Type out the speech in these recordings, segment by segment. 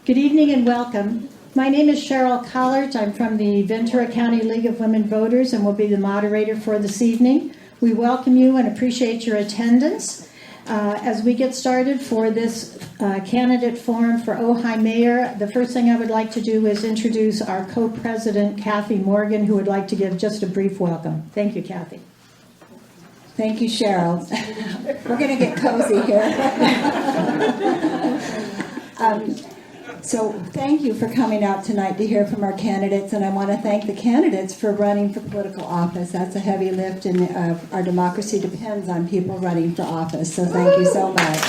Good evening and welcome. My name is Cheryl Collard. I'm from the Ventura County League of Women Voters and will be the moderator for this evening. We welcome you and appreciate your attendance. As we get started for this candidate forum for Ojai Mayor, the first thing I would like to do is introduce our co-president, Kathy Morgan, who would like to give just a brief welcome. Thank you, Kathy. Thank you, Cheryl. We're going to get cozy here. So thank you for coming out tonight to hear from our candidates, and I want to thank the candidates for running for political office. That's a heavy lift, and our democracy depends on people running for office, so thank you so much.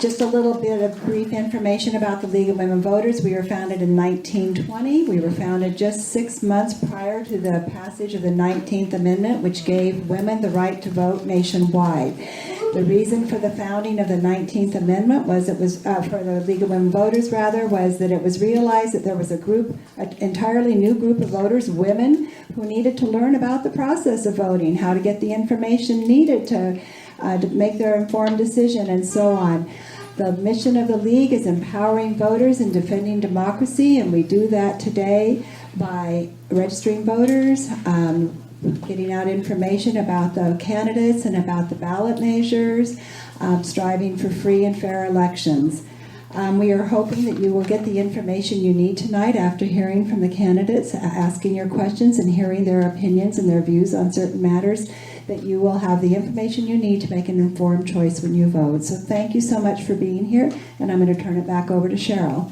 Just a little bit of brief information about the League of Women Voters. We were founded in 1920. We were founded just 6 months prior to the passage of the 19th Amendment, which gave women the right to vote nationwide. The reason for the founding of the 19th Amendment was for the League of Women Voters, was that it was realized that there was an entirely new group of voters, women, who needed to learn about the process of voting, how to get the information needed to make their informed decision, and so on. The mission of the League is empowering voters and defending democracy, and we do that today by registering voters, getting out information about the candidates and about the ballot measures, striving for free and fair elections. We are hoping that you will get the information you need tonight after hearing from the candidates, asking your questions and hearing their opinions and their views on certain matters, that you will have the information you need to make an informed choice when you vote. So thank you so much for being here, and I'm going to turn it back over to Cheryl.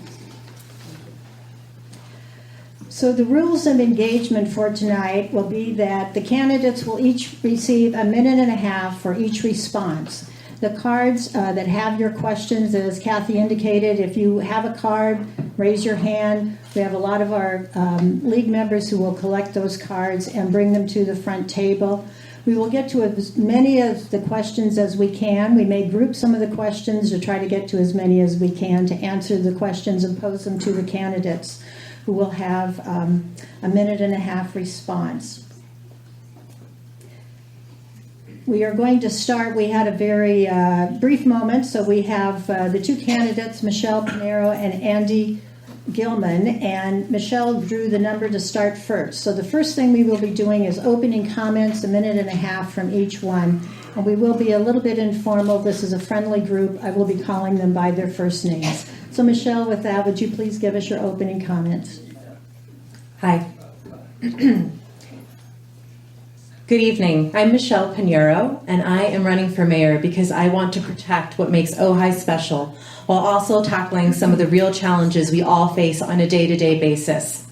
So the rules of engagement for tonight will be that the candidates will each receive a minute and a half for each response. The cards that have your questions, as Kathy indicated, if you have a card, raise your hand. We have a lot of our league members who will collect those cards and bring them to the front table. We will get to as many of the questions as we can. We may group some of the questions to try to get to as many as we can to answer the questions and pose them to the candidates, who will have a minute and a half response. We are going to start. We had a very brief moment, so we have the two candidates, Michelle Pinero and Andy Gilman, and Michelle drew the number to start first. So the first thing we will be doing is opening comments, a minute and a half from each one, and we will be a little bit informal. This is a friendly group. I will be calling them by their first names. So Michelle, with that, would you please give us your opening comments? Hi. Good evening. I'm Michelle Pinero, and I am running for mayor because I want to protect what makes Ojai special, while also tackling some of the real challenges we all face on a day-to-day basis.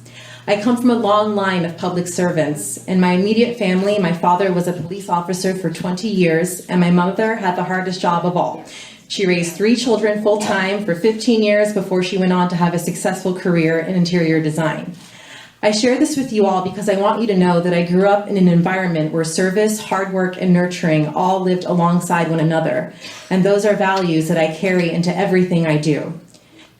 I come from a long line of public servants. In my immediate family, my father was a police officer for 20 years, and my mother had the hardest job of all. She raised 3 children full-time for 15 years before she went on to have a successful career in interior design. I share this with you all because I want you to know that I grew up in an environment where service, hard work, and nurturing all lived alongside one another, and those are values that I carry into everything I do.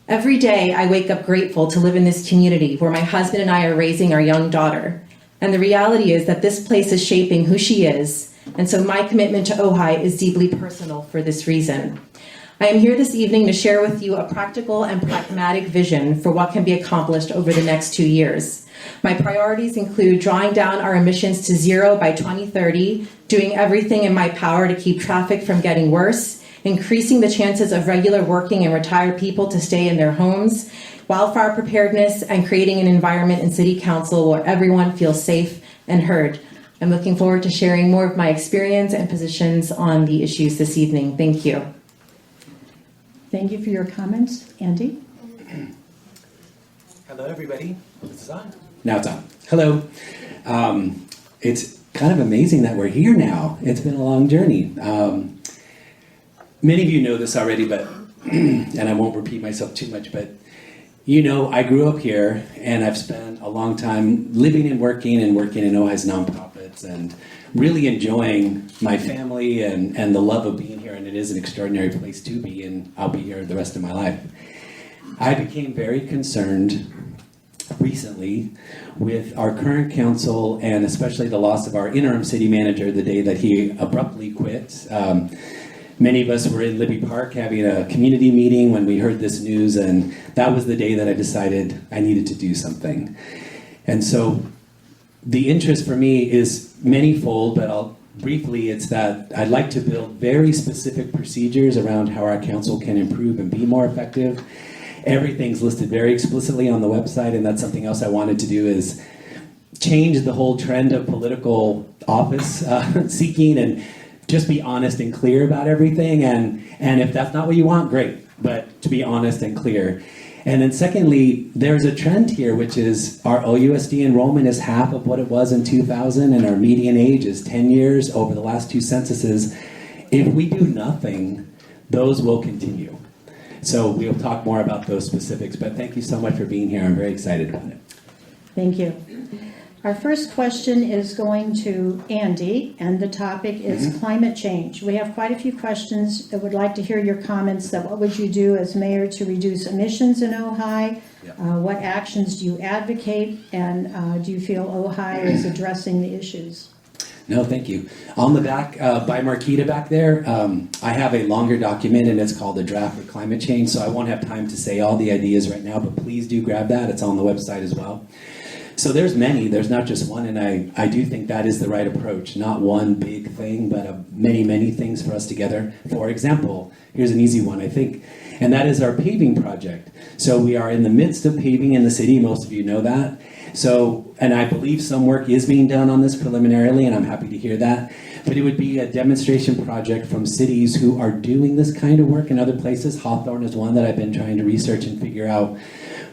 Every day, I wake up grateful to live in this community where my husband and I are raising our young daughter, and the reality is that this place is shaping who she is, and so my commitment to Ojai is deeply personal for this reason. I am here this evening to share with you a practical and pragmatic vision for what can be accomplished over the next 2 years. My priorities include drawing down our emissions to 0 by 2030, doing everything in my power to keep traffic from getting worse, increasing the chances of regular working and retired people to stay in their homes, wildfire preparedness, and creating an environment in City Council where everyone feels safe and heard. I'm looking forward to sharing more of my experience and positions on the issues this evening. Thank you. Thank you for your comments. Andy? Hello, everybody. This is on. Now it's on. Hello. It's kind of amazing that we're here now. It's been a long journey. Many of you know this already, but and I won't repeat myself too much, but you know, I grew up here, and I've spent a long time living and working in Ojai's nonprofits, and really enjoying my family and the love of being here, and it is an extraordinary place to be, and I'll be here the rest of my life. I became very concerned recently with our current council, and especially the loss of our interim city manager the day that he abruptly quit. Many of us were in Libby Park having a community meeting when we heard this news, and that was the day that I decided I needed to do something. And so the interest for me is manyfold, but briefly, it's that I'd like to build very specific procedures around how our council can improve and be more effective. Everything's listed very explicitly on the website, and that's something else I wanted to do is change the whole trend of political office seeking and just be honest and clear about everything. And if that's not what you want, great, but to be honest and clear. And then secondly, there's a trend here, which is our OUSD enrollment is half of what it was in 2000, and our median age is 10 years over the last 2 censuses. If we do nothing, those will continue. So we'll talk more about those specifics, but thank you so much for being here. I'm very excited about it. Thank you. Our first question is going to Andy, and the topic is climate change. We have quite a few questions that would like to hear your comments. That what would you do as mayor to reduce emissions in Ojai? What actions do you advocate? And do you feel Ojai is addressing the issues? No, thank you. On the back, by Marquita back there, I have a longer document, and it's called a draft for climate change, so I won't have time to say all the ideas right now, but please do grab that. It's on the website as well. So there's not just one, and I do think that is the right approach. Not one big thing, but many, many things for us together. For example, here's an easy one, I think, and that is our paving project. So we are in the midst of paving in the city. Most of you know that. So, and I believe some work is being done on this preliminarily, and I'm happy to hear that. But it would be a demonstration project from cities who are doing this kind of work in other places. Hawthorne is one that I've been trying to research and figure out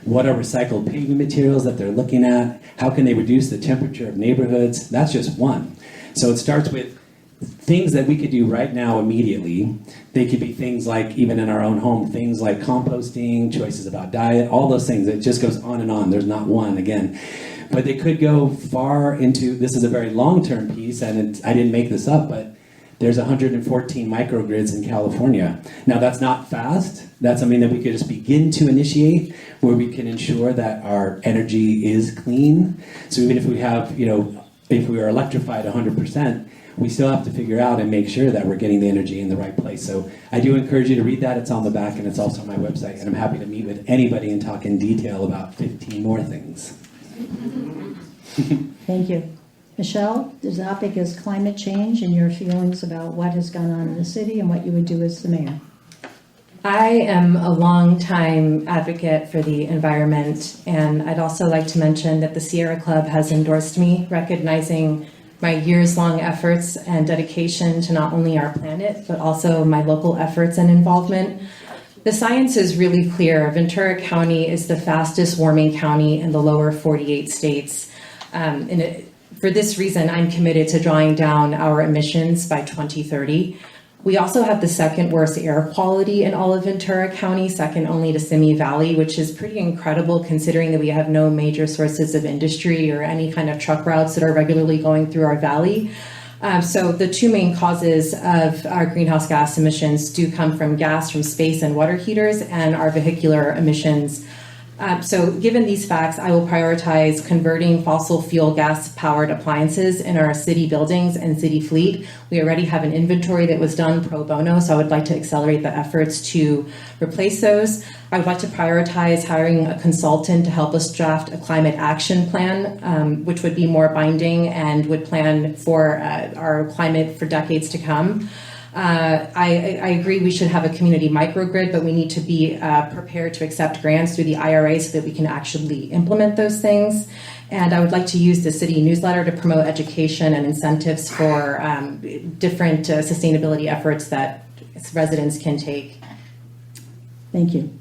what are recycled paving materials that they're looking at, how can they reduce the temperature of neighborhoods. That's just one. So it starts with things that we could do right now immediately. They could be things like, even in our own home, things like composting, choices about diet, all those things. It just goes on and on. There's not one, again. But they could go far into, this is a very long-term piece, and I didn't make this up, but there's 114 microgrids in California. Now, that's not fast. That's something that we could just begin to initiate, where we can ensure that our energy is clean. So even if we have, if we are electrified 100%, we still have to figure out and make sure that we're getting the energy in the right place. So I do encourage you to read that. It's on the back, and it's also on my website. And I'm happy to meet with anybody and talk in detail about 15 more things. Thank you. Michelle, the topic is climate change and your feelings about what has gone on in the city and what you would do as the mayor. I am a longtime advocate for the environment, and I'd also like to mention that the Sierra Club has endorsed me, recognizing my years-long efforts and dedication to not only our planet, but also my local efforts and involvement. The science is really clear. Ventura County is the fastest warming county in the lower 48 states. For this reason, I'm committed to drawing down our emissions by 2030. We also have the second worst air quality in all of Ventura County, second only to Simi Valley, which is pretty incredible considering that we have no major sources of industry or any kind of truck routes that are regularly going through our valley. So the two main causes of our greenhouse gas emissions do come from gas from space and water heaters and our vehicular emissions. So given these facts, I will prioritize converting fossil fuel gas powered appliances in our city buildings and city fleet. We already have an inventory that was done pro bono, so I would like to accelerate the efforts to replace those. I would like to prioritize hiring a consultant to help us draft a climate action plan, which would be more binding and would plan for our climate for decades to come. I agree we should have a community microgrid, but we need to be prepared to accept grants through the IRA so that we can actually implement those things. And I would like to use the city newsletter to promote education and incentives for different sustainability efforts that residents can take. Thank you.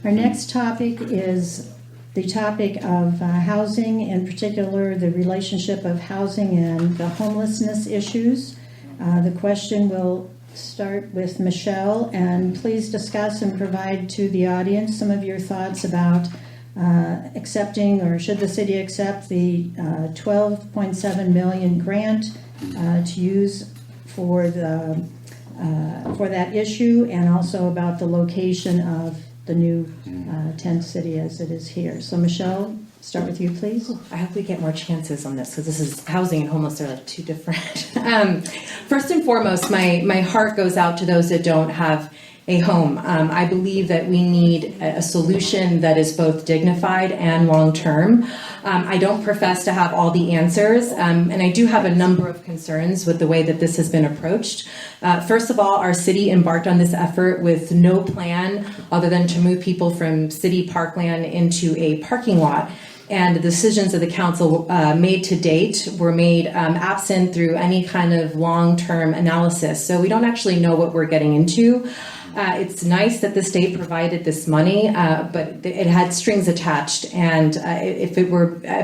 Our next topic is the topic of housing, in particular the relationship of housing and the homelessness issues. The question will start with Michelle, and please discuss and provide to the audience some of your thoughts about accepting, or should the city accept, the $12.7 million grant to use for that issue, and also about the location of the new tent city as it is here. So Michelle, Start with you, please. I hope we get more chances on this because this is housing and homeless are like two different. First and foremost, my heart goes out to those that don't have a home. I believe that we need a solution that is both dignified and long-term. I don't profess to have all the answers, and I do have a number of concerns with the way that this has been approached. First of all, our city embarked on this effort with no plan other than to move people from city parkland into a parking lot. And the decisions that the council made to date were made absent through any kind of long-term analysis. So we don't actually know what we're getting into. It's nice that the state provided this money, but it had strings attached. And if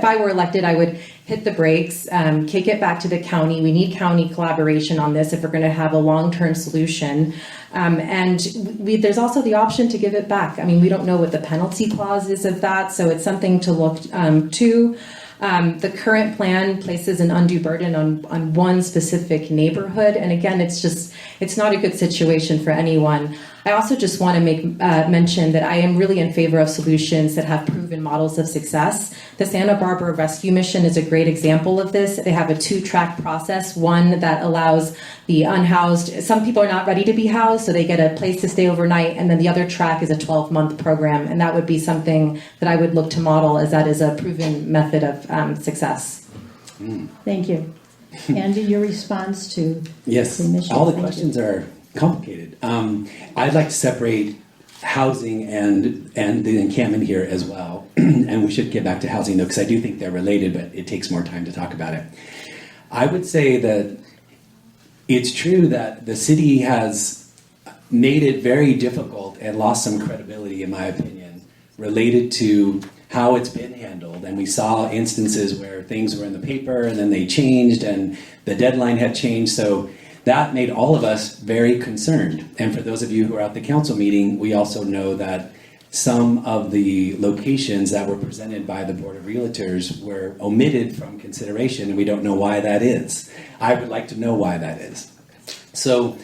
I were elected, I would hit the brakes, kick it back to the county. We need county collaboration on this if we're going to have a long-term solution. And there's also the option to give it back. I mean, we don't know what the penalty clause is of that, so it's something to look to. The current plan places an undue burden on one specific neighborhood, and again, it's not a good situation for anyone. I also just want to make mention that I am really in favor of solutions that have proven models of success. The Santa Barbara Rescue Mission is a great example of this. They have a 2-track process, one that allows the unhoused, some people are not ready to be housed, so they get a place to stay overnight, and then the other track is a 12-month program, and that would be something that I would look to model, as that is a proven method of success. Thank you. Andy, your response to Yes, the mission. all the Thank you. questions are complicated. I'd like to separate housing and the encampment here as well. And we should get back to housing though, because I do think they're related, but it takes more time to talk about it. I would say that it's true that the city has made it very difficult and lost some credibility, in my opinion, related to how it's been handled. And we saw instances where things were in the paper and then they changed and the deadline had changed. So that made all of us very concerned. And for those of you who are at the council meeting, we also know that some of the locations that were presented by the Board of Realtors were omitted from consideration, and we don't know why that is. I would like to know why that is. So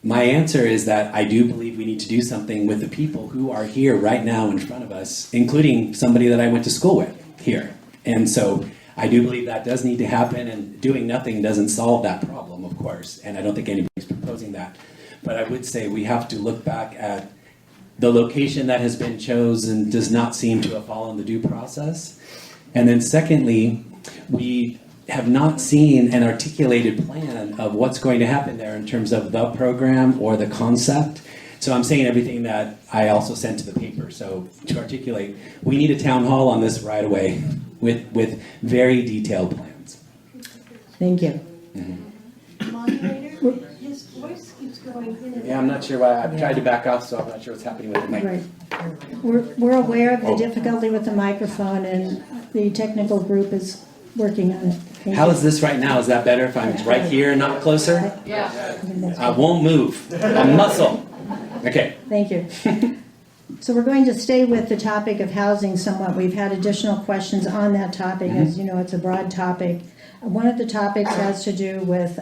my answer is that I do believe we need to do something with the people who are here right now in front of us, including somebody that I went to school with here. And so I do believe that does need to happen, and doing nothing doesn't solve that problem, of course, and I don't think anybody's proposing that. But I would say we have to look back at the location that has been chosen does not seem to have followed the due process. And then secondly, we have not seen an articulated plan of what's going to happen there in terms of the program or the concept. So I'm saying everything that I also sent to the paper. So to articulate, we need a town hall on this right away with very detailed plans. Thank you. Moderator, his voice keeps going in and out. Yeah, I'm not sure why. I've tried to back off, so I'm not sure what's happening with the mic. Right. We're aware of the difficulty with the microphone, and the technical group is working on it. Thank How you. is this right now? Is that better if I'm right here, not closer? I won't move. A muscle. Okay. Thank you. So we're going to stay with the topic of housing somewhat. We've had additional questions on that topic. As you know, it's a broad topic. One of the topics has to do with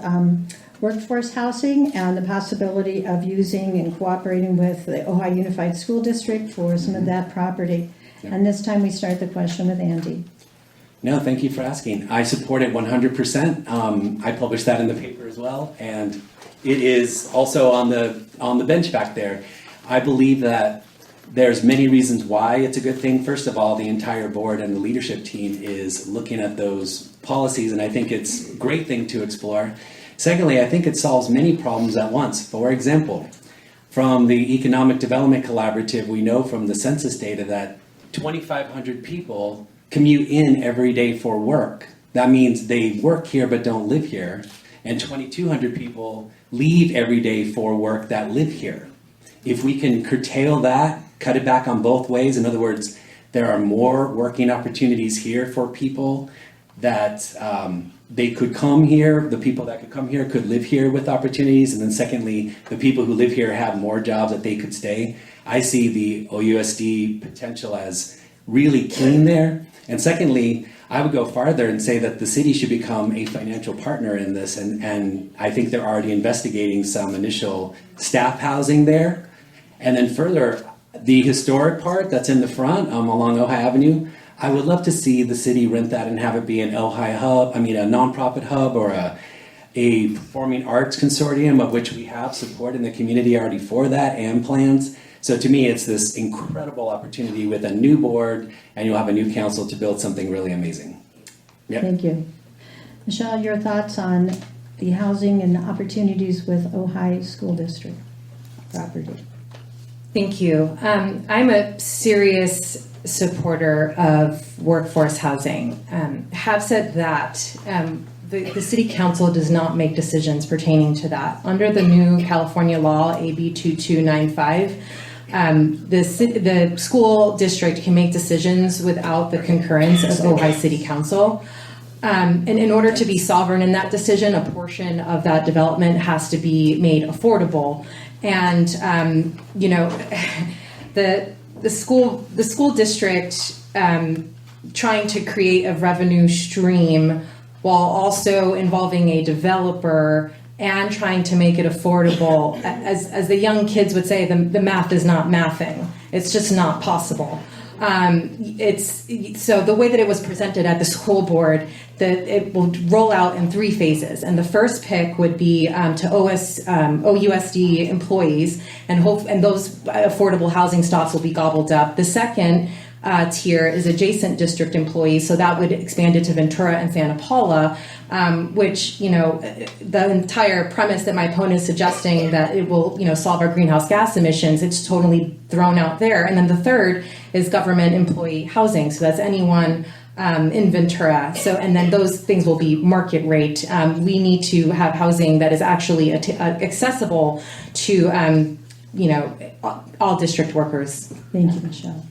workforce housing and the possibility of using and cooperating with the Ojai Unified School District for some of that property. And this time we start the question with Andy. No, thank you for asking. I support it 100%. I published that in the paper as well, and it is also on the bench back there. I believe that there's many reasons why it's a good thing. First of all, the entire board and the leadership team is looking at those policies, and I think it's a great thing to explore. Secondly, I think it solves many problems at once. For example, from the Economic Development Collaborative, we know from the census data that 2,500 people commute in every day for work. That means they work here but don't live here. And 2,200 people leave every day for work that live here. If we can curtail that, cut it back on both ways, in other words, there are more working opportunities here for people that they could come here, the people that could come here could live here with opportunities, and then secondly, the people who live here have more jobs that they could stay. I see the OUSD potential as really keen there. And secondly, I would go farther and say that the city should become a financial partner in this, and I think they're already investigating some initial staff housing there. And then further, the historic part that's in the front along Ojai Avenue, I would love to see the city rent that and have it be an Ojai hub, a nonprofit hub or a performing arts consortium of which we have support in the community already for that and plans. So to me, it's this incredible opportunity with a new board and you'll have a new council to build something really amazing. Yep. Thank you. Michelle, your thoughts on the housing and opportunities with Ojai School District property? Thank you. I'm a serious supporter of workforce housing. Have said that, the City Council does not make decisions pertaining to that. Under the new California law, AB 2295, the school district can make decisions without the concurrence of Ojai City Council. And in order to be sovereign in that decision, a portion of that development has to be made affordable. And the school district trying to create a revenue stream while also involving a developer and trying to make it affordable, as the young kids would say, the math is not mathing. It's just not possible. So the way that it was presented at the school board, that it will roll out in 3 phases, and the first pick would be to OUSD employees, and those affordable housing stocks will be gobbled up. The second tier is adjacent district employees, so that would expand it to Ventura and Santa Paula, which, the entire premise that my opponent is suggesting that it will, solve our greenhouse gas emissions, it's totally thrown out there. And then the third is government employee housing, so that's anyone in Ventura. So, and then those things will be market rate. We need to have housing that is actually accessible to, all district workers. Thank you, Michelle.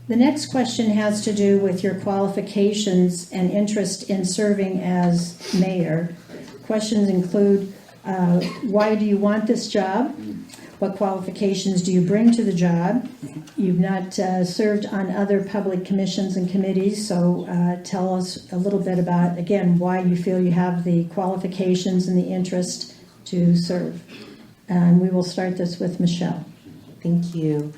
The next question has to do with your qualifications and interest in serving as mayor. Questions include, why do you want this job? What qualifications do you bring to the job? You've not served on other public commissions and committees, so tell us a little bit about, again, why you feel you have the qualifications and the interest to serve. And we will start this with Michelle. Thank you.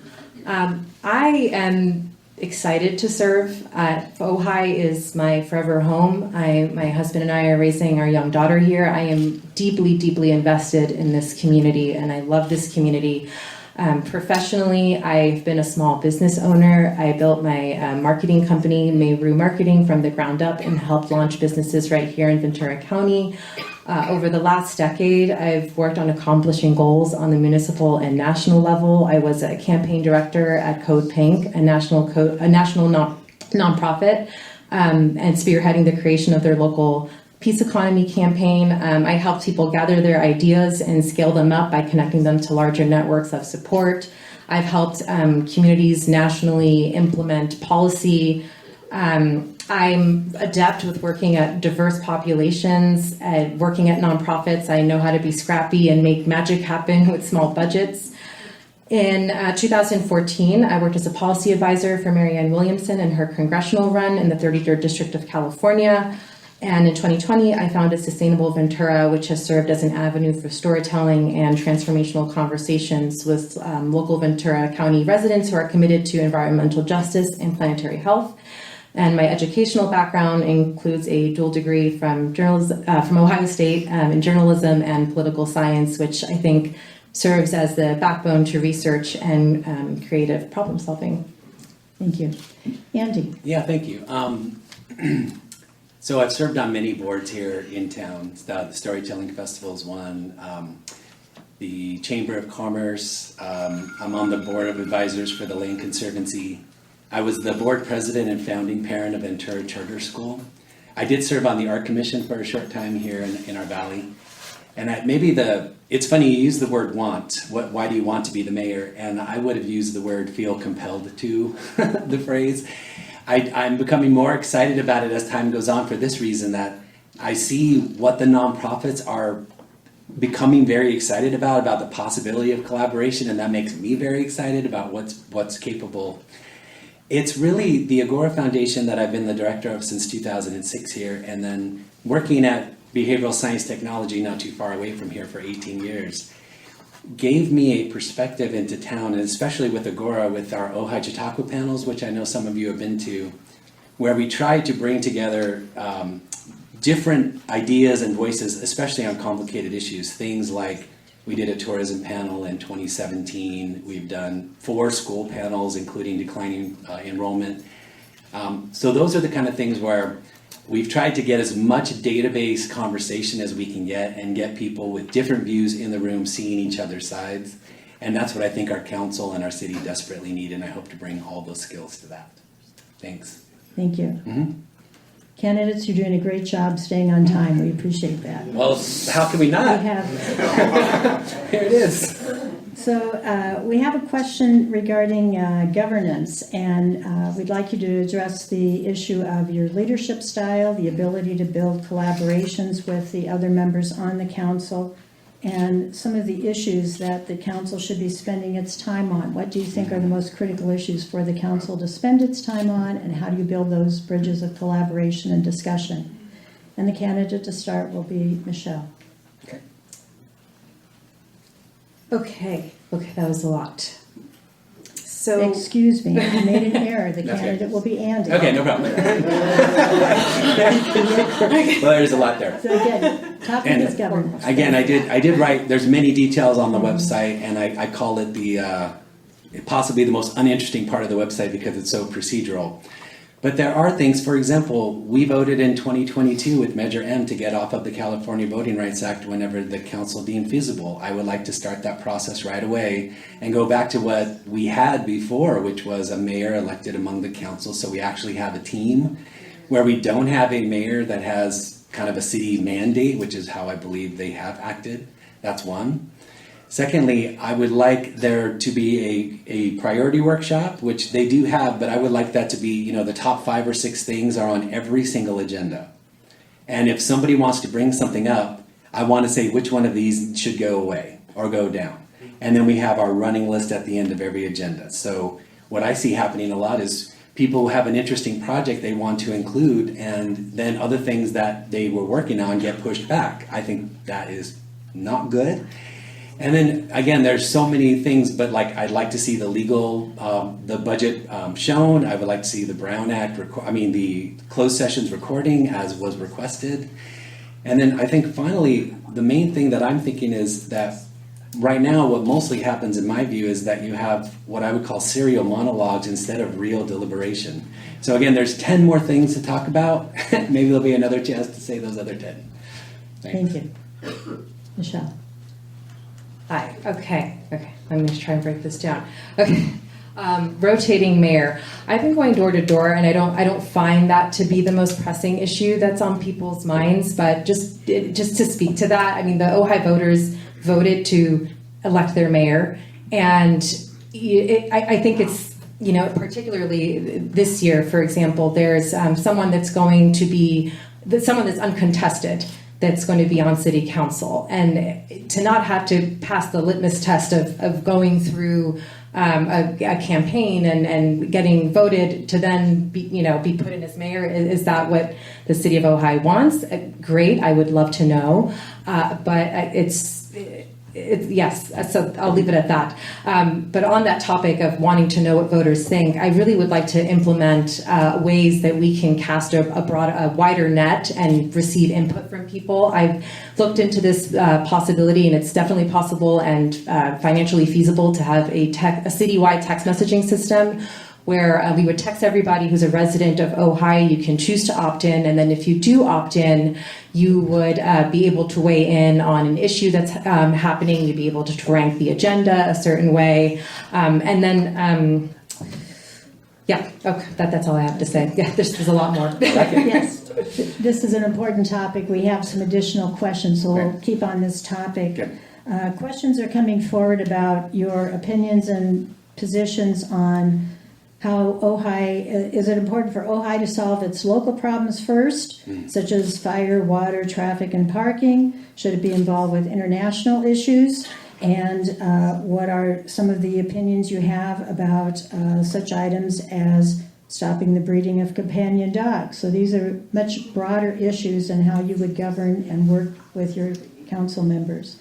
I am excited to serve. Ojai is my forever home. My husband and I are raising our young daughter here. I am deeply, deeply invested in this community, and I love this community. Professionally, I've been a small business owner. I built my marketing company, Mayru Marketing, from the ground up and helped launch businesses right here in Ventura County. Over the last decade, I've worked on accomplishing goals on the municipal and national level. I was a campaign director at Code Pink, a national nonprofit, and spearheading the creation of their local peace economy campaign. I helped people gather their ideas and scale them up by connecting them to larger networks of support. I've helped communities nationally implement policy. I'm adept with working at diverse populations, working at nonprofits. I know how to be scrappy and make magic happen with small budgets. In 2014, I worked as a policy advisor for Marianne Williamson in her congressional run in the 33rd District of California. And in 2020, I founded Sustainable Ventura, which has served as an avenue for storytelling and transformational conversations with local Ventura County residents who are committed to environmental justice and planetary health. And my educational background includes a dual degree from Ohio State in journalism and political science, which I think serves as the backbone to research and creative problem solving. Thank you. Andy. Yeah, thank you. So I've served on many boards here in town. The Storytelling Festival is one. The Chamber of Commerce. I'm on the board of advisors for the Land Conservancy. I was the board president and founding parent of Ventura Charter School. I did serve on the Art Commission for a short time here in our valley. And it's funny, you use the word want. Why do you want to be the mayor? And I would have used the word feel compelled to, the phrase. I'm becoming more excited about it as time goes on for this reason, that I see what the nonprofits are becoming very excited about the possibility of collaboration, and that makes me very excited about what's capable. It's really the Agora Foundation that I've been the director of since 2006 here, and then working at Behavioral Science Technology not too far away from here for 18 years. gave me a perspective into town, and especially with Agora, with our Ojai Chautauqua panels, which I know some of you have been to, where we tried to bring together different ideas and voices, especially on complicated issues. Things like we did a tourism panel in 2017. We've done 4 school panels, including declining enrollment. So those are the kind of things where we've tried to get as much database conversation as we can get and get people with different views in the room seeing each other's sides. And that's what I think our council and our city desperately need, and I hope to bring all those skills to that. Thanks. Thank you. Mm-hmm. Candidates, you're doing a great job staying on time. We appreciate that. Well, how can we We not? have, Here it is. so we have a question regarding governance, and we'd like you to address the issue of your leadership style, the ability to build collaborations with the other members on the council, and some of the issues that the council should be spending its time on. What do you think are the most critical issues for the council to spend its time on, and how do you build those bridges of collaboration and discussion? And the candidate to start will be Michelle. Okay, that was a lot. So, Excuse me, I made an error. The That's okay. candidate will be Andy. Okay, no problem. Well, there's a lot there. So again, topic And is governance. Again, I did write, there's many details on the website, and I call it the possibly the most uninteresting part of the website because it's so procedural. But there are things, for example, we voted in 2022 with Measure M to get off of the California Voting Rights Act whenever the council deemed feasible. I would like to start that process right away and go back to what we had before, which was a mayor elected among the council. So we actually have a team where we don't have a mayor that has kind of a city mandate, which is how I believe they have acted. That's one. Secondly, I would like there to be a priority workshop, which they do have, but I would like that to be, the top 5 or 6 things are on every single agenda. And if somebody wants to bring something up, I want to say which one of these should go away or go down. And then we have our running list at the end of every agenda. So what I see happening a lot is people have an interesting project they want to include, and then other things that they were working on get pushed back. I think that is not good. And then again, there's so many things, but like I'd like to see the legal, the budget shown. I would like to see the Brown Act, the closed sessions recording as was requested. And then I think finally, the main thing that I'm thinking is that right now, what mostly happens in my view is that you have what I would call serial monologues instead of real deliberation. So again, there's 10 more things to talk about. Maybe there'll be another chance to say those other 10. Thanks. Thank you. Michelle. hi. Okay. I'm going to try and break this down. Okay. Rotating mayor. I've been going door to door, and I don't find that to be the most pressing issue that's on people's minds. But just to speak to that, I mean, the Ojai voters voted to elect their mayor, and I think it's, particularly this year, for example, there's someone that's going to be someone that's uncontested that's going to be on city council, and to not have to pass the litmus test of going through a campaign and getting voted to then be put in as mayor, is that what the city of Ojai wants? Great, I would love to know, but it's yes, so I'll leave it at that. But on that topic of wanting to know what voters think, I really would like to implement ways that we can cast a wider net and receive input from people. I've looked into this possibility, and it's definitely possible and financially feasible to have a citywide text messaging system where we would text everybody who's a resident of Ojai. You can choose to opt in, and then if you do opt in, you would be able to weigh in on an issue that's happening. You'd be able to rank the agenda a certain way, and then that's all I have to say. Yeah, there's a lot more. Yes, this is an important topic. We have some additional questions, so we'll keep on this topic. Okay. Questions are coming forward about your opinions and positions on how is it important for Ojai to solve its local problems first, such as fire, water, traffic, and parking? Should it be involved with international issues? And what are some of the opinions you have about such items as stopping the breeding of companion dogs? So these are much broader issues and how you would govern and work with your council members.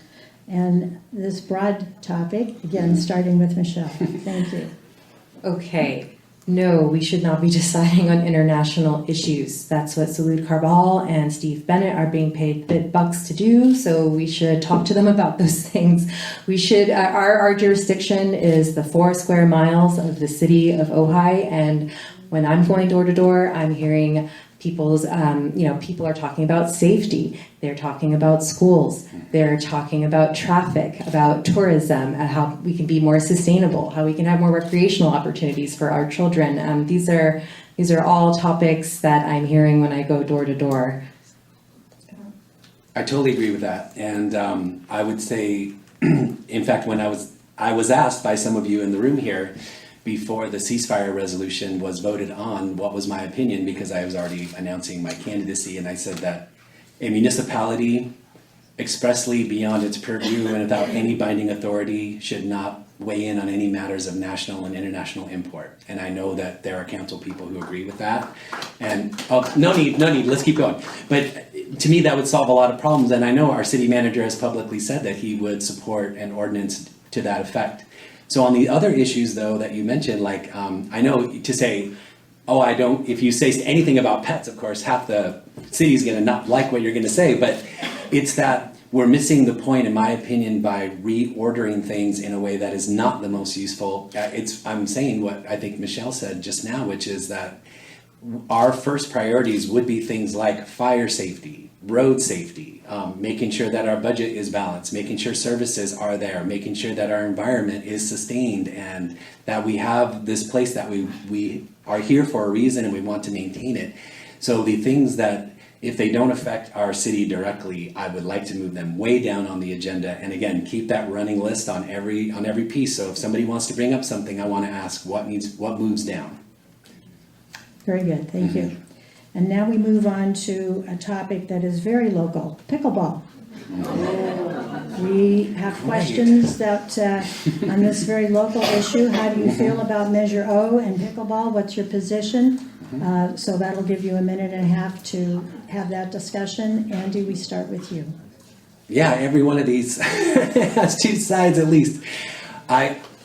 and this broad topic, again, starting with Michelle. Thank you. Okay. No, we should not be deciding on international issues. That's what Salud Carbal and Steve Bennett are being paid big bucks to do, so we should talk to them about those things. We should, our jurisdiction is the 4 square miles of the city of Ojai, and when I'm going door to door, I'm hearing people's, people are talking about safety. They're talking about schools. They're talking about traffic, about tourism, how we can be more sustainable, how we can have more recreational opportunities for our children. These are all topics that I'm hearing when I go door to door. I totally agree with that, and I would say, in fact, when I was asked by some of you in the room here before the ceasefire resolution was voted on, what was my opinion, because I was already announcing my candidacy, and I said that a municipality expressly beyond its purview and without any binding authority should not weigh in on any matters of national and international import. And I know that there are council people who agree with that. And no need, let's keep going. But to me, that would solve a lot of problems. And I know our city manager has publicly said that he would support an ordinance to that effect. So on the other issues, though, that you mentioned, like I know to say, oh, I don't, if you say anything about pets, of course, half the city's going to not like what you're going to say, but it's that we're missing the point, in my opinion, by reordering things in a way that is not the most useful. I'm saying what I think Michelle said just now, which is that our first priorities would be things like fire safety, road safety, making sure that our budget is balanced, making sure services are there, making sure that our environment is sustained, and that we have this place that we are here for a reason and we want to maintain it. So the things that, if they don't affect our city directly, I would like to move them way down on the agenda. And again, keep that running list on every piece. So if somebody wants to bring up something, I want to ask what moves down. Very good, thank you. And now we move on to a topic that is very local, pickleball. We have questions that on this very local issue. How do you feel about Measure O and pickleball? What's your position? So that'll give you a minute and a half to have that discussion. Andy, we start with you. Yeah, every one of these has two sides at least.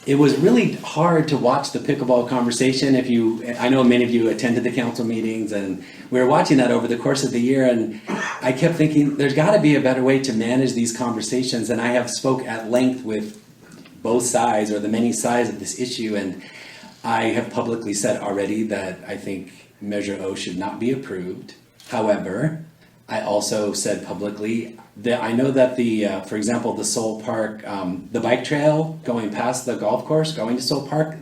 It was really hard to watch the pickleball conversation. I know many of you attended the council meetings, and we were watching that over the course of the year, and I kept thinking there's got to be a better way to manage these conversations. And I have spoke at length with both sides, or the many sides of this issue, and I have publicly said already that I think Measure O should not be approved. However, I also said publicly that I know that for example, the Soul Park, the bike trail going past the golf course, going to Soul Park,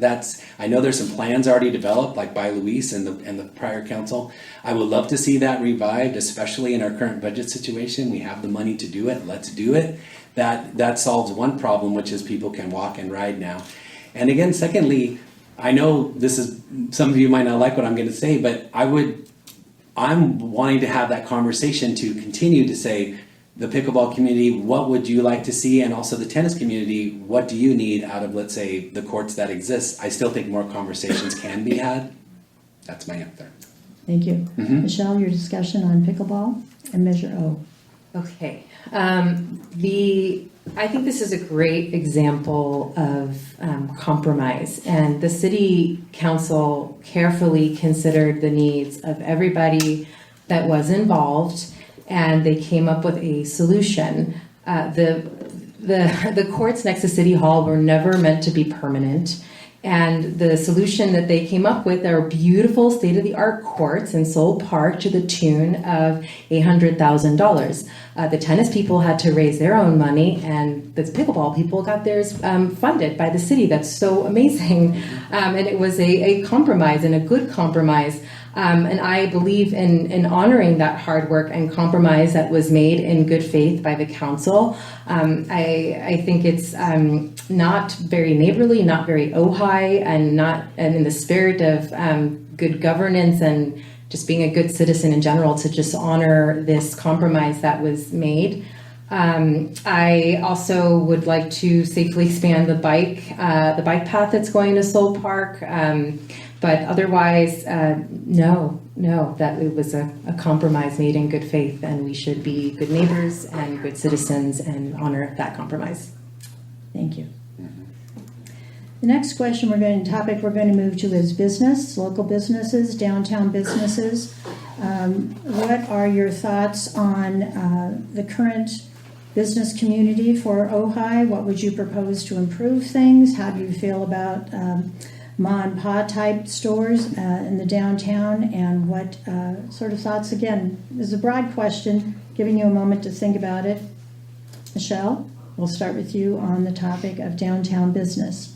I know there's some plans already developed, like by Luis and the prior council. I would love to see that revived, especially in our current budget situation. We have the money to do it. Let's do it. That solves one problem, which is people can walk and ride now. And again, secondly, I know some of you might not like what I'm going to say, but I'm wanting to have that conversation to continue to say, the pickleball community, what would you like to see? And also the tennis community, what do you need out of, let's say, the courts that exist? I still think more conversations can be had. That's my answer. Thank you. Michelle, your discussion on pickleball and Measure O. Okay. I think this is a great example of compromise, and the city council carefully considered the needs of everybody that was involved, and they came up with a solution. The courts next to City Hall were never meant to be permanent. And the solution that they came up with are beautiful state-of-the-art courts in Soul Park to the tune of $800,000. The tennis people had to raise their own money, and the pickleball people got theirs funded by the city. That's so amazing. And it was a compromise, and a good compromise. And I believe in honoring that hard work and compromise that was made in good faith by the council. I think it's not very neighborly, not very Ojai, and in the spirit of good governance and just being a good citizen in general, to just honor this compromise that was made. I also would like to safely expand the bike path that's going to Soul Park. But otherwise, no, that it was a compromise made in good faith, and we should be good neighbors and good citizens and honor that compromise. Thank you. The next question we're going to move to is business, local businesses, downtown businesses. What are your thoughts on the current business community for Ojai? What would you propose to improve things? How do you feel about ma and pa type stores in the downtown? And what sort of thoughts? Again, this is a broad question, giving you a moment to think about it. Michelle, we'll start with you on the topic of downtown business.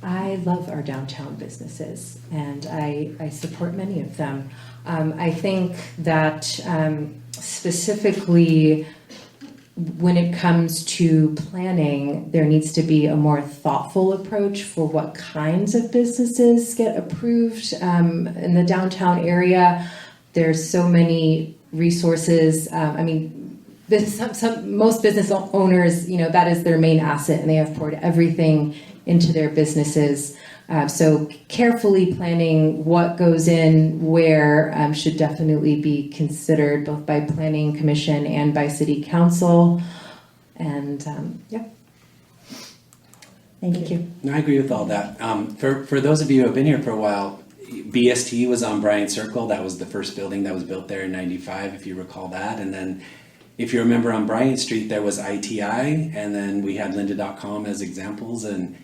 I love our downtown businesses, and I support many of them. I think that specifically when it comes to planning, there needs to be a more thoughtful approach for what kinds of businesses get approved. In the downtown area, there's so many resources. Most business owners, that is their main asset, and they have poured everything into their businesses. So carefully planning what goes in where should definitely be considered both by Planning Commission and by City Council. And Thank you. No, I agree with all that. For those of you who have been here for a while, BST was on Bryant Circle. That was the first building that was built there in '95, if you recall that. And then if you remember on Bryant Street, there was ITI, and then we had lynda.com as examples. And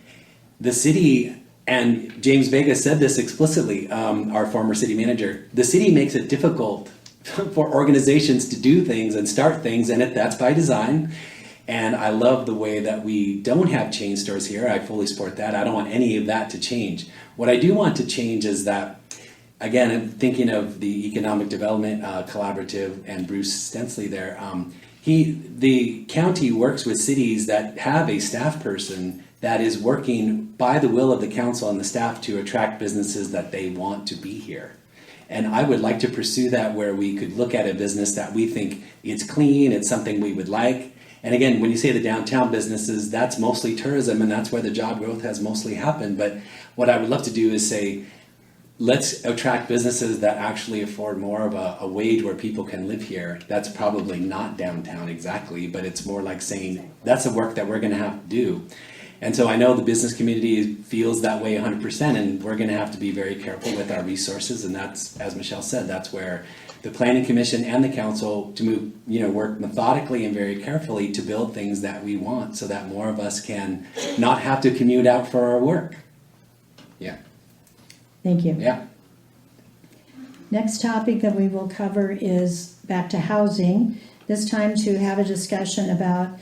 the city, and James Vega said this explicitly, our former city manager, the city makes it difficult for organizations to do things and start things, and that's by design. And I love the way that we don't have chain stores here. I fully support that. I don't want any of that to change. What I do want to change is that, again, I'm thinking of the Economic Development Collaborative and Bruce Stensley there. The county works with cities that have a staff person that is working by the will of the council and the staff to attract businesses that they want to be here. And I would like to pursue that, where we could look at a business that we think it's clean, it's something we would like. And again, when you say the downtown businesses, that's mostly tourism, and that's where the job growth has mostly happened. But what I would love to do is say, let's attract businesses that actually afford more of a wage where people can live here. That's probably not downtown exactly, but it's more like saying that's the work that we're going to have to do. And so I know the business community feels that way 100%, and we're going to have to be very careful with our resources. And that's, as Michelle said, that's where the Planning Commission and the council to move, work methodically and very carefully to build things that we want, so that more of us can not have to commute out for our work. Yeah. Thank you. Yeah. Next topic that we will cover is back to housing. This time to have a discussion about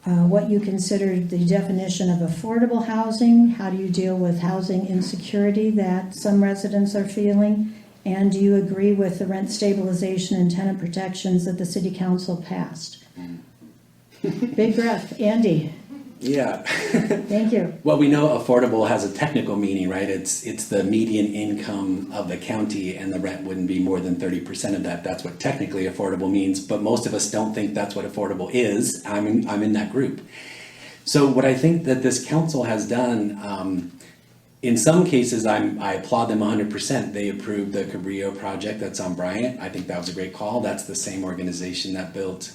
what you consider the definition of affordable housing. How do you deal with housing insecurity that some residents are feeling? And do you agree with the rent stabilization and tenant protections that the City Council passed? Big breath. Andy. Yeah. Thank you. Well, we know affordable has a technical meaning, right? It's the median income of the county, and the rent wouldn't be more than 30% of that. That's what technically affordable means, but most of us don't think that's what affordable is. I'm in that group. So what I think that this council has done, in some cases, I applaud them 100%. They approved the Cabrillo project that's on Bryant. I think that was a great call. That's the same organization that built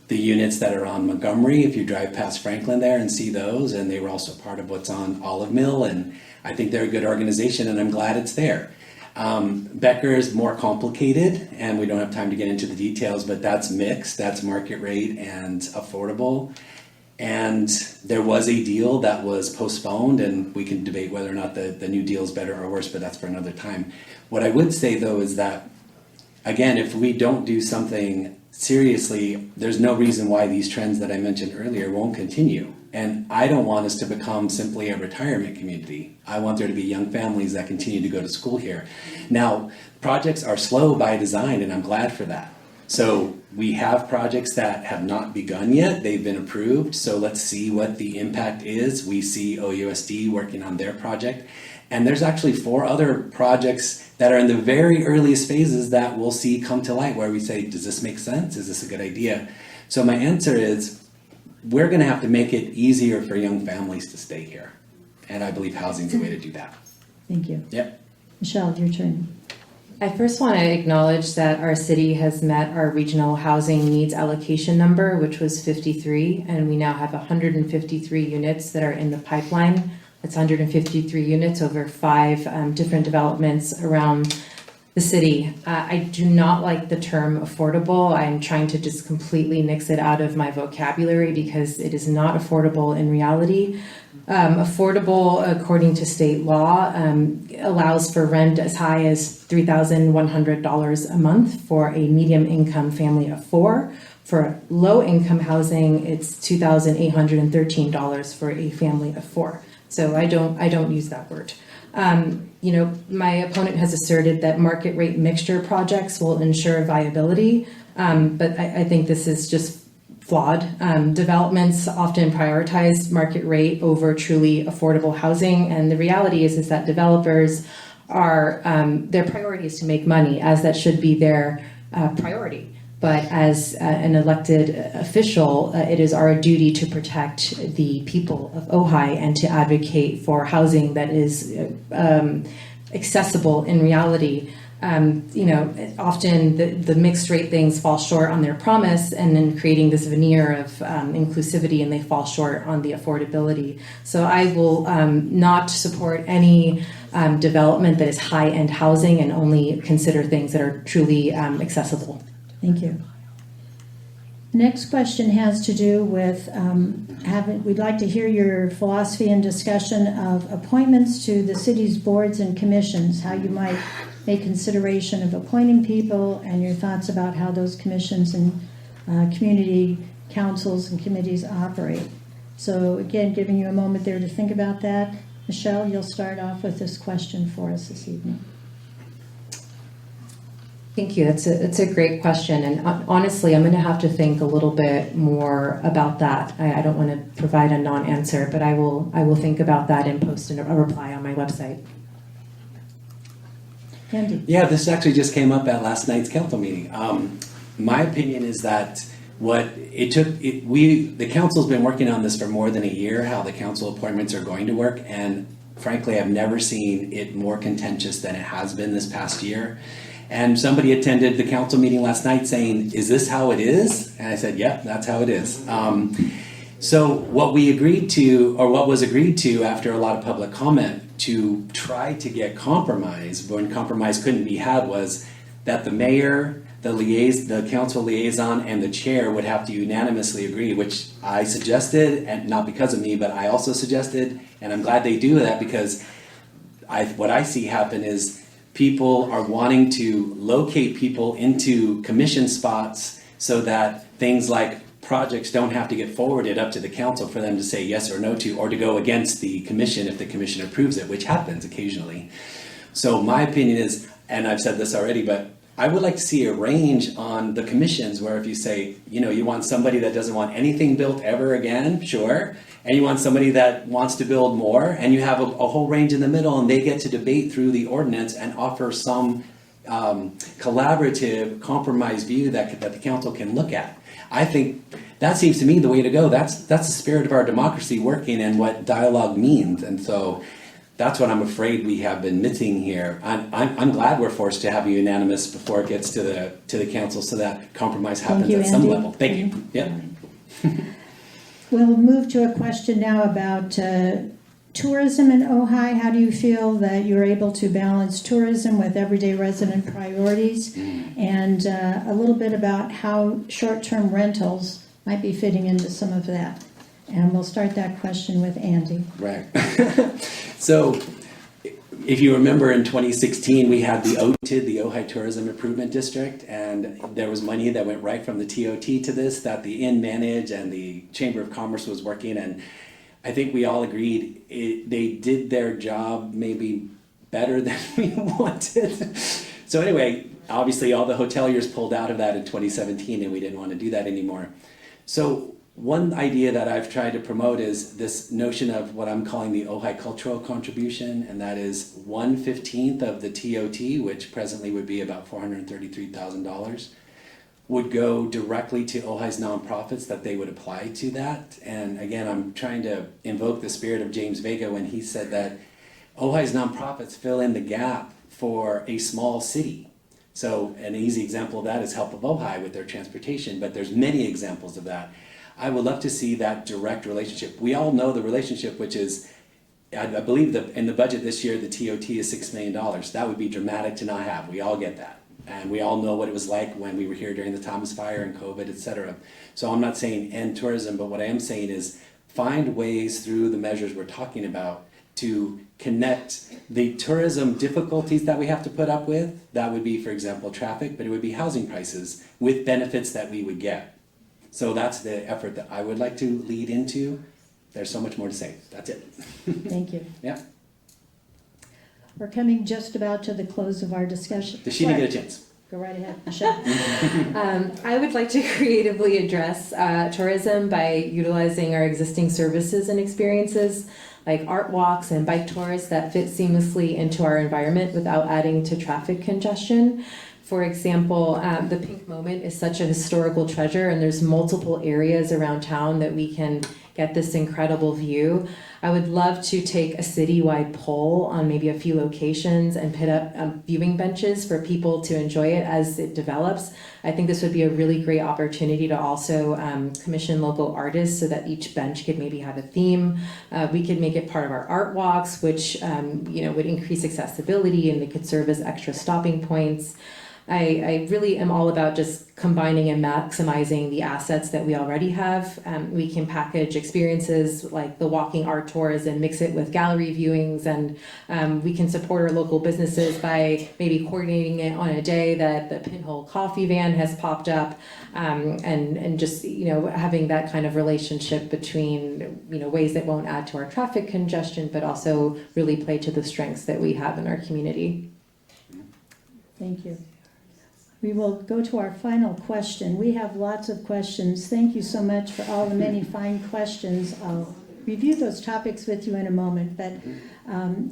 the units that are on Montgomery, if you drive past Franklin there and see those, and they were also part of what's on Olive Mill, and I think they're a good organization, and I'm glad it's there. Becker is more complicated, and we don't have time to get into the details, but that's mixed, that's market rate and affordable. And there was a deal that was postponed, and we can debate whether or not the new deal is better or worse, but that's for another time. What I would say, though, is that, again, if we don't do something seriously, there's no reason why these trends that I mentioned earlier won't continue. And I don't want us to become simply a retirement community. I want there to be young families that continue to go to school here. Now, projects are slow by design, and I'm glad for that. So we have projects that have not begun yet. They've been approved. So let's see what the impact is. We see OUSD working on their project. And there's actually 4 other projects that are in the very earliest phases that we'll see come to light, where we say, does this make sense? Is this a good idea? So my answer is, we're going to have to make it easier for young families to stay here. And I believe housing is the way to do that. Thank you. Yep. Michelle, your turn. I first want to acknowledge that our city has met our regional housing needs allocation number, which was 53, and we now have 153 units that are in the pipeline. It's 153 units over 5 different developments around the city. I do not like the term affordable. I'm trying to just completely nix it out of my vocabulary because it is not affordable in reality. Affordable, according to state law, allows for rent as high as $3,100 a month for a medium income family of 4. For low income housing, it's $2,813 for a family of 4. So I don't use that word. My opponent has asserted that market rate mixture projects will ensure viability, but I think this is just flawed. Developments often prioritize market rate over truly affordable housing, and the reality is that developers are their priority is to make money, as that should be their priority. But as an elected official, it is our duty to protect the people of Ojai and to advocate for housing that is accessible in reality. Often the mixed rate things fall short on their promise, and then creating this veneer of inclusivity, and they fall short on the affordability. So I will not support any development that is high-end housing and only consider things that are truly accessible. Thank you. Next question has to do with we'd like to hear your philosophy and discussion of appointments to the city's boards and commissions, how you might make consideration of appointing people, and your thoughts about how those commissions and community councils and committees operate. So again, giving you a moment there to think about that. Michelle, you'll start off with this question for us this evening. Thank you. It's a great question, and honestly, I'm going to have to think a little bit more about that. I don't want to provide a non-answer, but I will think about that and post a reply on my website. Andy. Yeah, this actually just came up at last night's council meeting. My opinion is that the council's been working on this for more than a year, how the council appointments are going to work, and frankly, I've never seen it more contentious than it has been this past year. And somebody attended the council meeting last night saying, "Is this how it is?" And I said, "Yep, that's how it is." So what was agreed to after a lot of public comment to try to get compromise, when compromise couldn't be had, was that the mayor, the council liaison, and the chair would have to unanimously agree, which I suggested, and not because of me, but I also suggested, and I'm glad they do that, because what I see happen is people are wanting to locate people into commission spots so that things like projects don't have to get forwarded up to the council for them to say yes or no to, or to go against the commission if the commission approves it, which happens occasionally. So my opinion is, and I've said this already, but I would like to see a range on the commissions where if you say, you want somebody that doesn't want anything built ever again, sure, and you want somebody that wants to build more, and you have a whole range in the middle, and they get to debate through the ordinance and offer some collaborative, compromise view that the council can look at. I think that seems to me the way to go. That's the spirit of our democracy working, and what dialogue means. And so that's what I'm afraid we have been missing here. I'm glad we're forced to have a unanimous before it gets to the council, so that compromise happens at some level. Thank you. Yep. We'll move to a question now about tourism in Ojai. How do you feel that you're able to balance tourism with everyday resident priorities? And a little bit about how short-term rentals might be fitting into some of that. And we'll start that question with Andy. Right. So if you remember, in 2016, we had the OTID, the Ojai Tourism Improvement District, and there was money that went right from the TOT to this that the Inn managed and the Chamber of Commerce was working, and I think we all agreed they did their job maybe better than we wanted. So anyway, obviously all the hoteliers pulled out of that in 2017, and we didn't want to do that anymore. So one idea that I've tried to promote is this notion of what I'm calling the Ojai cultural contribution, and that is 1/15 of the TOT, which presently would be about $433,000, would go directly to Ojai's nonprofits, that they would apply to that. And again, I'm trying to invoke the spirit of James Vega when he said that Ojai's nonprofits fill in the gap for a small city. So an easy example of that is Help of Ojai with their transportation, but there's many examples of that. I would love to see that direct relationship. We all know the relationship, which is, I believe that in the budget this year, the TOT is $6 million. That would be dramatic to not have. We all get that. And we all know what it was like when we were here during the Thomas Fire and COVID, etc. So I'm not saying end tourism, but what I am saying is find ways through the measures we're talking about to connect the tourism difficulties that we have to put up with. That would be, for example, traffic, but it would be housing prices with benefits that we would get. So that's the effort that I would like to lead into. There's so much more to say. That's it. Thank you. Yeah. We're coming just about to the close of our discussion. Does she get a chance? Go right ahead, Michelle. I would like to creatively address tourism by utilizing our existing services and experiences like art walks and bike tours that fit seamlessly into our environment without adding to traffic congestion. For example, the Pink Moment is such a historical treasure, and there's multiple areas around town that we can get this incredible view. I would love to take a citywide poll on maybe a few locations and put up viewing benches for people to enjoy it as it develops. I think this would be a really great opportunity to also commission local artists so that each bench could maybe have a theme. We could make it part of our art walks, which would increase accessibility, and they could serve as extra stopping points. I really am all about just combining and maximizing the assets that we already have. We can package experiences like the walking art tours and mix it with gallery viewings, and we can support our local businesses by maybe coordinating it on a day that the Pinhole Coffee Van has popped up, and just having that kind of relationship between ways that won't add to our traffic congestion, but also really play to the strengths that we have in our community. Thank you. We will go to our final question. We have lots of questions. Thank you so much for all the many fine questions. I'll review those topics with you in a moment, but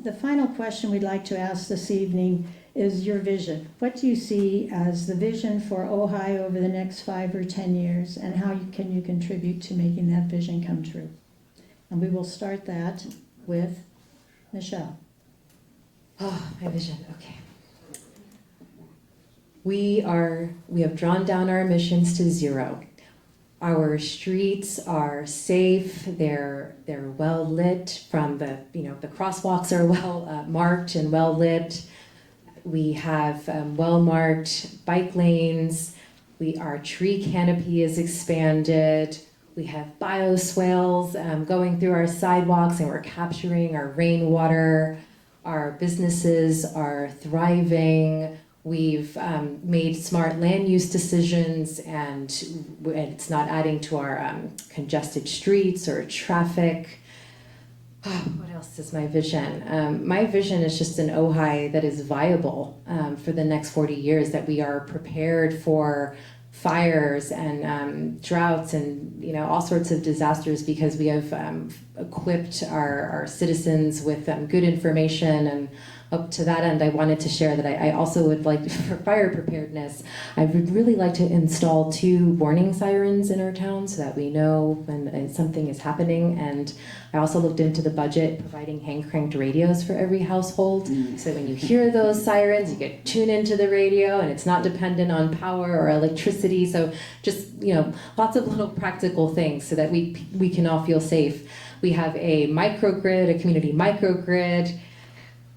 the final question we'd like to ask this evening is your vision. What do you see as the vision for Ojai over the next 5 or 10 years, and how can you contribute to making that vision come true? And we will start that with Michelle. Oh, my vision, okay. We have drawn down our emissions to zero. Our streets are safe. They're well lit. From the crosswalks are well marked and well lit. We have well marked bike lanes. Our tree canopy is expanded. We have bioswales going through our sidewalks, and we're capturing our rainwater. Our businesses are thriving. We've made smart land use decisions, and it's not adding to our congested streets or traffic. What else is my vision? My vision is just an Ojai that is viable for the next 40 years, that we are prepared for fires and droughts and all sorts of disasters, because we have equipped our citizens with good information. And up to that end, I wanted to share that I also would like, for fire preparedness, I would really like to install 2 warning sirens in our town so that we know when something is happening. And I also looked into the budget, providing hand-cranked radios for every household. So when you hear those sirens, you get tuned into the radio, and it's not dependent on power or electricity. So just, lots of little practical things so that we can all feel safe. We have a microgrid, a community microgrid.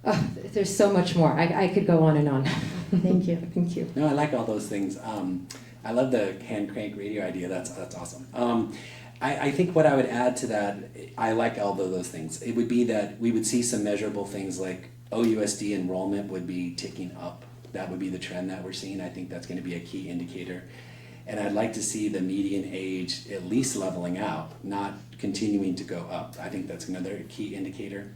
Oh, there's so much more. I could go on and on. Thank you. Thank you. No, I like all those things. I love the hand crank radio idea. That's awesome. I think what I would add to that, I like all of those things. It would be that we would see some measurable things like OUSD enrollment would be ticking up. That would be the trend that we're seeing. I think that's going to be a key indicator. And I'd like to see the median age at least leveling out, not continuing to go up. I think that's another key indicator.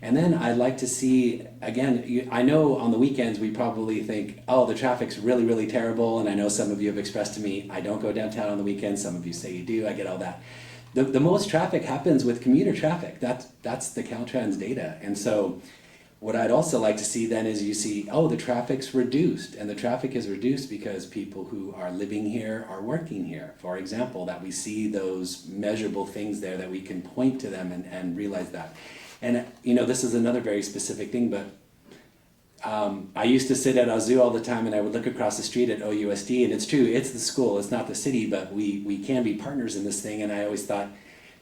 And then I'd like to see, again, I know on the weekends we probably think, oh, the traffic's really, really terrible. And I know some of you have expressed to me, I don't go downtown on the weekends. Some of you say you do. I get all that. The most traffic happens with commuter traffic. That's the Caltrans data. And so what I'd also like to see then is you see, oh, the traffic's reduced. And the traffic is reduced because people who are living here are working here. For example, that we see those measurable things there that we can point to them and realize that. And this is another very specific thing, but I used to sit at Azu all the time, and I would look across the street at OUSD, and it's true, it's the school, it's not the city, but we can be partners in this thing, and I always thought,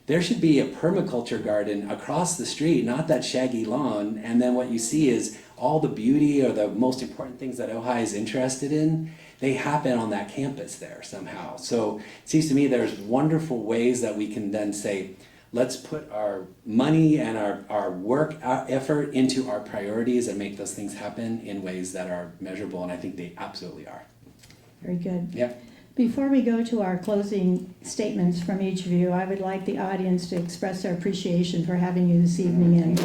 there should be a permaculture garden across the street, not that shaggy lawn, and then what you see is all the beauty or the most important things that Ojai is interested in, they happen on that campus there somehow. So it seems to me there's wonderful ways that we can then say, let's put our money and our work, our effort into our priorities and make those things happen in ways that are measurable, and I think they absolutely are. Very good. Yeah. Before we go to our closing statements from each of you, I would like the audience to express their appreciation for having you this evening. And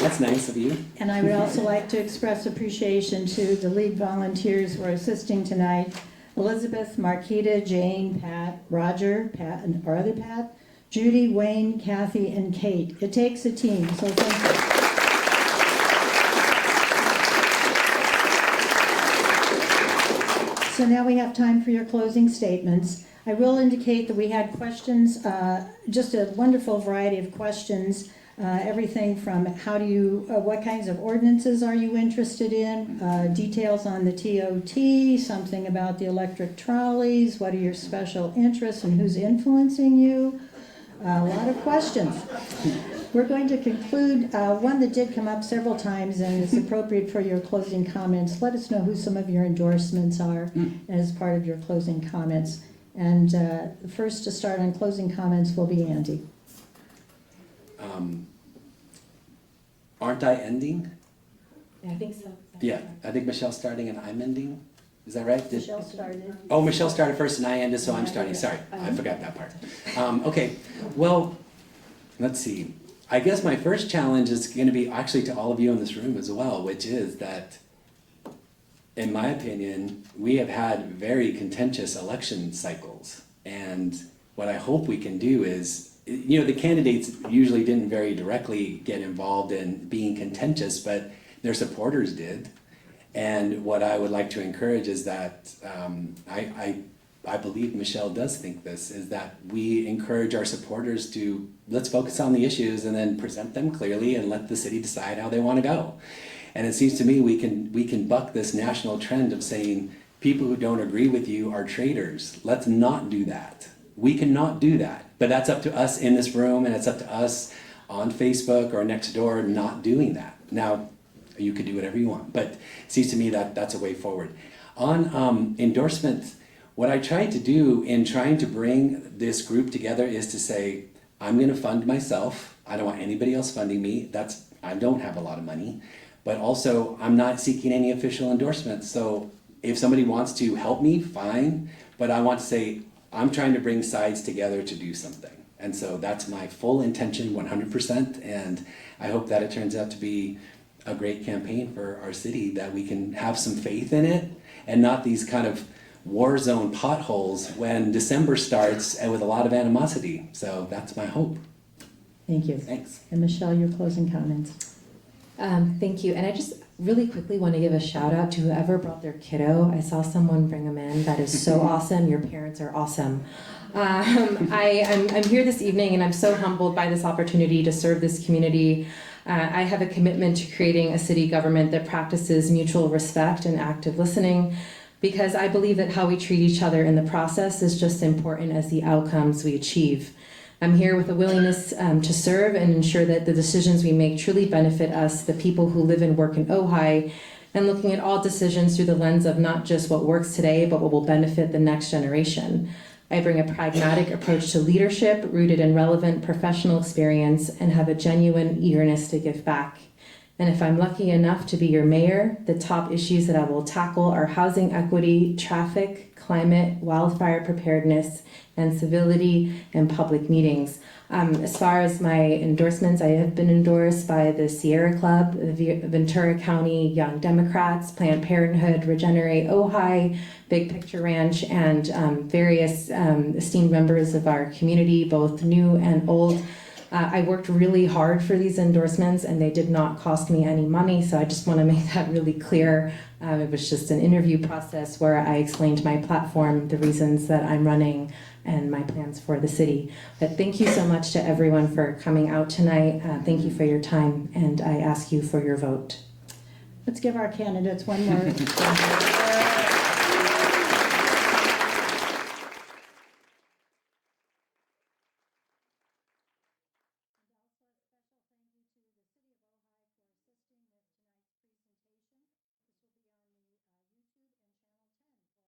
That's nice of you. And I would also like to express appreciation to the lead volunteers who are assisting tonight: Elizabeth, Marquita, Jane, Pat, Roger, Pat, and our other Pat, Judy, Wayne, Kathy, and Kate. It takes a team, so thank you. So now we have time for your closing statements. I will indicate that we had questions, just a wonderful variety of questions. Everything from what kinds of ordinances are you interested in, details on the TOT, something about the electric trolleys, what are your special interests and who's influencing you, a lot of questions. We're going to conclude, one that did come up several times and is appropriate for your closing comments. Let us know who some of your endorsements are as part of your closing comments. And the first to start on closing comments will be Andy. Aren't I ending? Yeah, I think so. Yeah, I think Michelle's starting and I'm ending. Is that right? Michelle started. Oh, Michelle started first and I ended, so I'm starting. Sorry, I forgot that part. Okay, well, let's see. I guess my first challenge is going to be actually to all of you in this room as well, which is that, in my opinion, we have had very contentious election cycles. And what I hope we can do is, the candidates usually didn't very directly get involved in being contentious, but their supporters did. And what I would like to encourage is that I believe Michelle does think this, is that we encourage our supporters to, let's focus on the issues and then present them clearly and let the city decide how they want to go. And it seems to me we can buck this national trend of saying people who don't agree with you are traitors. Let's not do that. We cannot do that. But that's up to us in this room, and it's up to us on Facebook or next door not doing that. Now, you could do whatever you want, but it seems to me that that's a way forward. On endorsement, what I tried to do in trying to bring this group together is to say, I'm going to fund myself. I don't want anybody else funding me. I don't have a lot of money, but also I'm not seeking any official endorsements. So if somebody wants to help me, fine, but I want to say, I'm trying to bring sides together to do something. And so that's my full intention, 100%. And I hope that it turns out to be a great campaign for our city, that we can have some faith in it and not these kind of war zone potholes when December starts and with a lot of animosity. So that's my hope. Thank you. Thanks. And Michelle, your closing comments. Thank you. And I just really quickly want to give a shout out to whoever brought their kiddo. I saw someone bring them in. That is so awesome. Your parents are awesome. I'm here this evening and I'm so humbled by this opportunity to serve this community. I have a commitment to creating a city government that practices mutual respect and active listening, because I believe that how we treat each other in the process is just as important as the outcomes we achieve. I'm here with a willingness to serve and ensure that the decisions we make truly benefit us, the people who live and work in Ojai, and looking at all decisions through the lens of not just what works today, but what will benefit the next generation. I bring a pragmatic approach to leadership rooted in relevant professional experience and have a genuine eagerness to give back. And if I'm lucky enough to be your mayor, the top issues that I will tackle are housing equity, traffic, climate, wildfire preparedness, and civility and public meetings. As far as my endorsements, I have been endorsed by the Sierra Club, the Ventura County Young Democrats, Planned Parenthood, Regenerate Ojai, Big Picture Ranch, and various esteemed members of our community, both new and old. I worked really hard for these endorsements and they did not cost me any money, so I just want to make that really clear. It was just an interview process where I explained my platform, the reasons that I'm running, and my plans for the city. But thank you so much to everyone for coming out tonight. Thank you for your time, and I ask you for your vote. Let's give our candidates one more.